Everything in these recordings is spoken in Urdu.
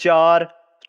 4।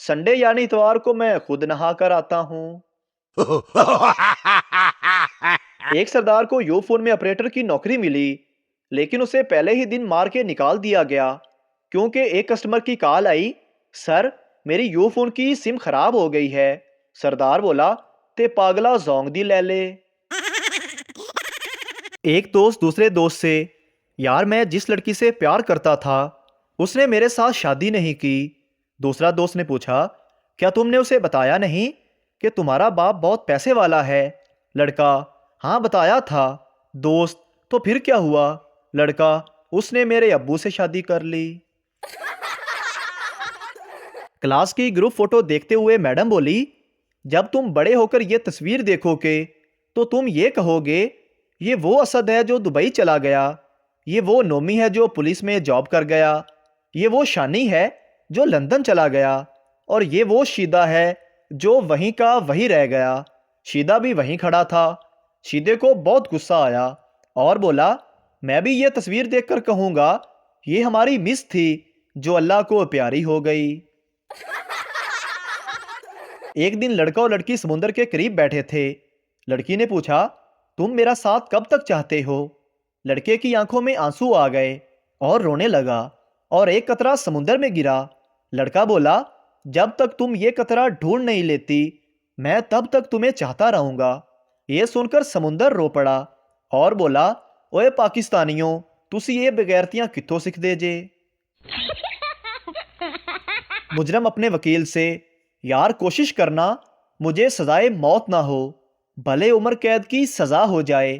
سنڈے یعنی اتوار کو میں خود نہا کر آتا ہوں۔ ایک سردار کو یو فون میں آپریٹر کی نوکری ملی، لیکن اسے پہلے ہی دن مار کے نکال دیا گیا کیونکہ ایک کسٹمر کی کال آئی، سر میری یو فون کی سم خراب ہو گئی ہے۔ سردار بولا، تے پاگلا زونگ دی لے لے۔ ایک دوست دوسرے دوست سے، یار میں جس لڑکی سے پیار کرتا تھا اس نے میرے ساتھ شادی نہیں کی۔ دوسرا دوست نے پوچھا، کیا تم نے اسے بتایا نہیں کہ تمہارا باپ بہت پیسے والا ہے؟ لڑکا، ہاں بتایا تھا۔ دوست، تو پھر کیا ہوا؟ لڑکا، اس نے میرے ابو سے شادی کر لی۔ کلاس کی گروپ فوٹو دیکھتے ہوئے میڈم بولی، جب تم بڑے ہو کر یہ تصویر دیکھو گے تو تم یہ کہو گے یہ وہ اسد ہے جو دبئی چلا گیا، یہ وہ نومی ہے جو پولیس میں جاب کر گیا، یہ وہ شانی ہے جو لندن چلا گیا، اور یہ وہ شیدہ ہے جو وہیں کا وہیں رہ گیا۔ شیدہ بھی وہیں کھڑا تھا۔ شیدے کو بہت غصہ آیا اور بولا، میں بھی یہ تصویر دیکھ کر کہوں گا یہ ہماری مس تھی جو اللہ کو پیاری ہو گئی۔ ایک دن لڑکا اور لڑکی سمندر کے قریب بیٹھے تھے۔ لڑکی نے پوچھا، تم میرا ساتھ کب تک چاہتے ہو؟ لڑکے کی آنکھوں میں آنسو آ گئے اور رونے لگا اور ایک قطرہ سمندر میں گرا۔ لڑکا بولا، جب تک تم یہ قطرہ ڈھونڈ نہیں لیتی میں تب تک تمہیں چاہتا رہوں گا۔ یہ سن کر سمندر رو پڑا اور بولا، اوے پاکستانیوں تسی یہ بغیرتیاں کتوں سکھ دے جے۔ مجرم اپنے وکیل سے، یار کوشش کرنا مجھے سزائے موت نہ ہو، بھلے عمر قید کی سزا ہو جائے۔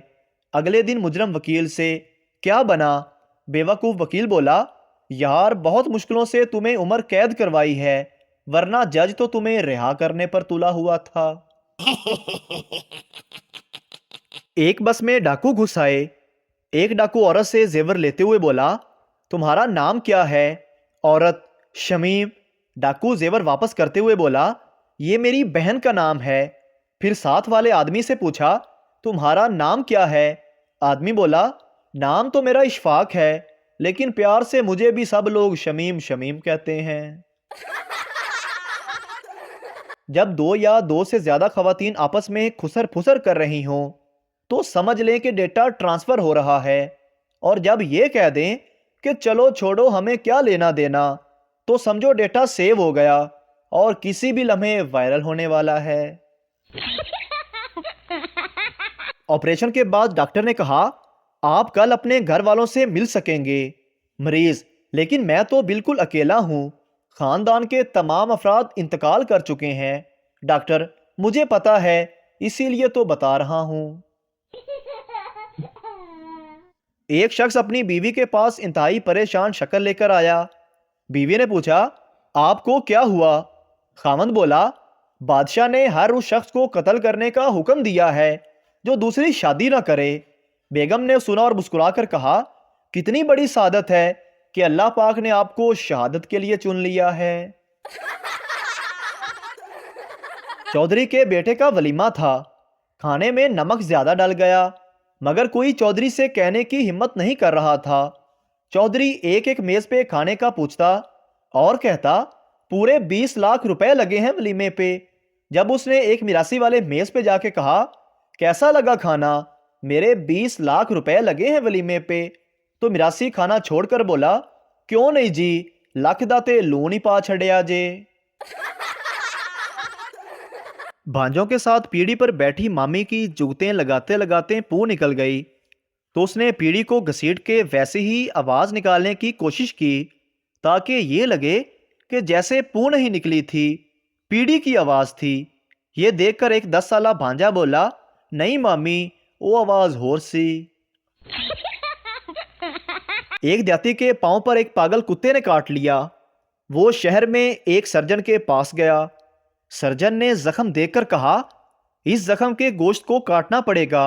اگلے دن مجرم وکیل سے، کیا بنا؟ بیوقوف وکیل بولا، یار بہت مشکلوں سے تمہیں عمر قید کروائی ہے، ورنہ جج تو تمہیں رہا کرنے پر تلا ہوا تھا۔ ایک بس میں ڈاکو گھس آئے۔ ایک ڈاکو عورت سے زیور لیتے ہوئے بولا، تمہارا نام کیا ہے؟ عورت، شمیم۔ ڈاکو زیور واپس کرتے ہوئے بولا، یہ میری بہن کا نام ہے۔ پھر ساتھ والے آدمی سے پوچھا، تمہارا نام کیا ہے؟ آدمی بولا، نام تو میرا اشفاق ہے، لیکن پیار سے مجھے بھی سب لوگ شمیم شمیم کہتے ہیں۔ جب دو یا دو سے زیادہ خواتین آپس میں خسر پھسر کر رہی ہوں تو سمجھ لیں کہ ڈیٹا ٹرانسفر ہو رہا ہے، اور جب یہ کہہ دیں کہ چلو چھوڑو ہمیں کیا لینا دینا تو سمجھو ڈیٹا سیو ہو گیا اور کسی بھی لمحے وائرل ہونے والا ہے۔ آپریشن کے بعد ڈاکٹر نے کہا، آپ کل اپنے گھر والوں سے مل سکیں گے۔ مریض، لیکن میں تو بالکل اکیلا ہوں، خاندان کے تمام افراد انتقال کر چکے ہیں۔ ڈاکٹر، مجھے پتا ہے، اسی لیے تو بتا رہا ہوں۔ ایک شخص اپنی بیوی کے پاس انتہائی پریشان شکل لے کر آیا۔ بیوی نے پوچھا، آپ کو کیا ہوا؟ خاوند بولا، بادشاہ نے ہر اس شخص کو قتل کرنے کا حکم دیا ہے جو دوسری شادی نہ کرے۔ بیگم نے سنا اور مسکرا کر کہا، کتنی بڑی سعادت ہے کہ اللہ پاک نے آپ کو شہادت کے لیے چن لیا ہے۔ چودھری کے بیٹے کا ولیمہ تھا۔ کھانے میں نمک زیادہ ڈل گیا، مگر کوئی چودھری سے کہنے کی ہمت نہیں کر رہا تھا۔ چودھری ایک ایک میز پہ کھانے کا پوچھتا اور کہتا، پورے 20 لاکھ روپے لگے ہیں ولیمے پہ۔ جب اس نے ایک میراثی والے میز پہ جا کے کہا، کیسا لگا کھانا؟ میرے 20 لاکھ روپے لگے ہیں ولیمے پہ، تو میراثی کھانا چھوڑ کر بولا، کیوں نہیں جی، لکھ دا تے لون ہی پا چھڑیا جے۔ بھانجوں کے ساتھ پیڑھی پر بیٹھی مامی کی جگتیں لگاتے لگاتے پو نکل گئی تو اس نے پیڑھی کو گھسیٹ کے ویسے ہی آواز نکالنے کی کوشش کی تاکہ یہ لگے کہ جیسے پو نہیں نکلی تھی، پیڑھی کی آواز تھی۔ یہ دیکھ کر ایک 10 سالہ بھانجا بولا، نہیں مامی، وہ آواز ہور سی۔ ایک دیہاتی کے پاؤں پر ایک پاگل کتے نے کاٹ لیا۔ وہ شہر میں ایک سرجن کے پاس گیا۔ سرجن نے زخم دیکھ کر کہا، اس زخم کے گوشت کو کاٹنا پڑے گا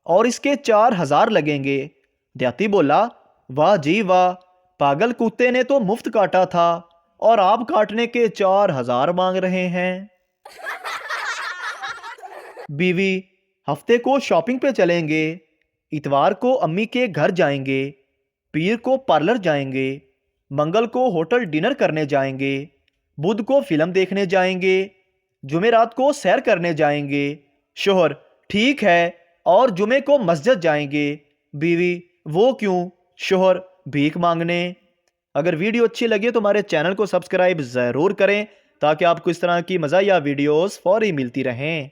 اور اس کے 4000 لگیں گے۔ دیہاتی بولا، واہ جی واہ، پاگل کتے نے تو مفت کاٹا تھا اور آپ کاٹنے کے 4000 مانگ رہے ہیں۔ بیوی، ہفتے کو شاپنگ پہ چلیں گے، اتوار کو امی کے گھر جائیں گے، پیر کو پارلر جائیں گے، منگل کو ہوٹل ڈنر کرنے جائیں گے، بدھ کو فلم دیکھنے جائیں گے، جمعرات کو سیر کرنے جائیں گے۔ شوہر: ٹھیک ہے، اور جمعے کو مسجد جائیں گے۔ بیوی: وہ کیوں؟ شوہر: بھیک مانگنے۔ اگر ویڈیو اچھی لگے تو ہمارے چینل کو سبسکرائب ضرور کریں تاکہ آپ کو اس طرح کی مزاحیہ ویڈیوز فوری ملتی رہیں۔